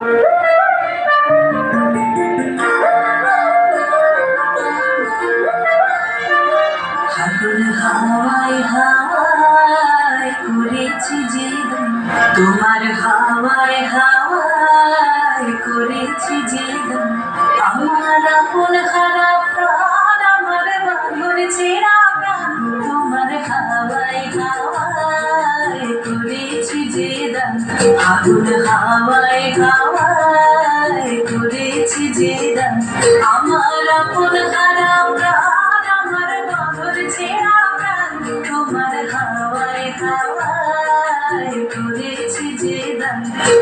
ফাগুন হাওয়ায় হাওয়ায় করেছি যে গান, তোমার হাওয়ায় হাওয়ায় করেছি যে গান। আমার আপন হারা প্রাণ, আমার বাঁধন ছেঁড়া প্রাণ, তোমার হাওয়ায় হাওয়ায় করেছি যে গান। ফাগুন হাওয়ায় হাওয়ায় করেছি যে গান। আমার আপন হারা প্রাণ, আমার বাঁধন ছেঁড়া প্রাণ, তোমার হাওয়ায় হাওয়ায় করেছি যে গান।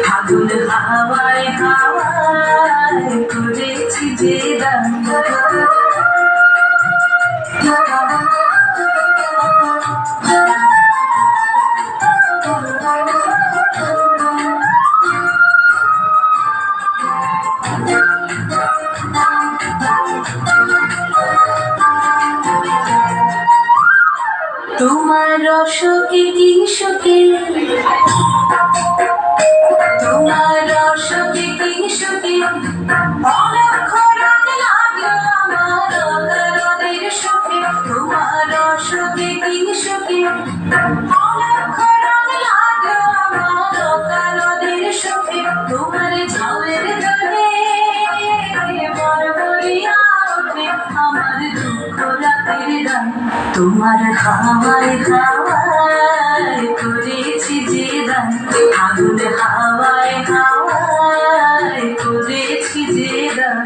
ফাগুন হাওয়ায় হাওয়ায় করেছি যে গান। তোমার রসকে কি সুখে, তোমার রসকে কি সুখে অলক্ষ রং লাগলো আমার অকারণের সুখে। তোমার রসকে কি সুখে অলক্ষ রং লাগলো আমার অকারণের সুখে। তোমার ঝালের জলে বড়বড়িয়া ওঠে আমার দুঃখ রাতের গান। তোমার হাওয়ায় হাওয়ায় করেছি যে গান। ফাগুন হাওয়ায় হাওয়ায় করেছি যে গান।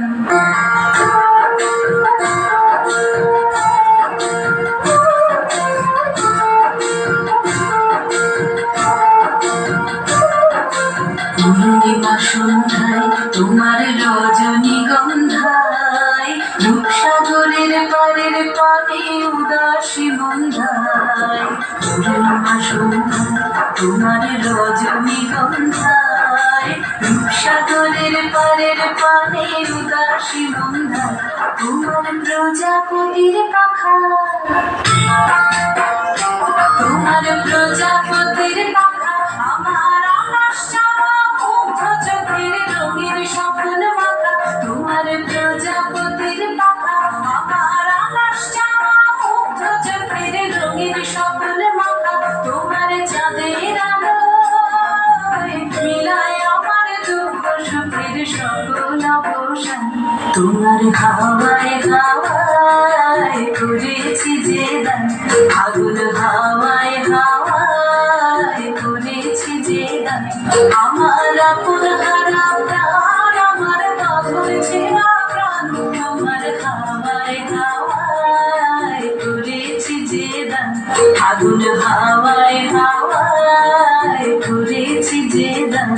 পূর্ণিমা সন্ধ্যায় তোমার রজনীগন্ধায়, রূপসাগরের পারের পানে উদাসী মন্ধায়। পূর্ণিমা সন্ধ্যায় তোমার রজনীগন্ধায়, রূপসাগরের পারের পানে উদাসী মন্ধায়। তোমার প্রজাপতির পাখা, তোমার প্রজাপতির পাখা আমার আকাশ চাওয়া মুগ্ধ চোখের রঙের স্বপ্ন মাখা। তোমার প্রজাপতির পাখা আমার আকাশ চাওয়া মুগ্ধ চোখের রঙের স্বপ্ন মাখা। তোমার চাঁদের আলোয় মিলায় আমার দুঃখ সুখের সকল অবসান। তোমার হাওয়ায় হাওয়ায় করেছি যে গান। ফাগুন হাওয়ায় হাওয়ায় করেছি যে গান। আমার আপন হারা প্রাণ, আমার বাঁধন ছেঁড়া প্রাণ, তোমার হাওয়ায় হাওয়ায় করেছি যে গান। ফাগুন হাওয়ায় হাওয়ায় করেছি যে গান।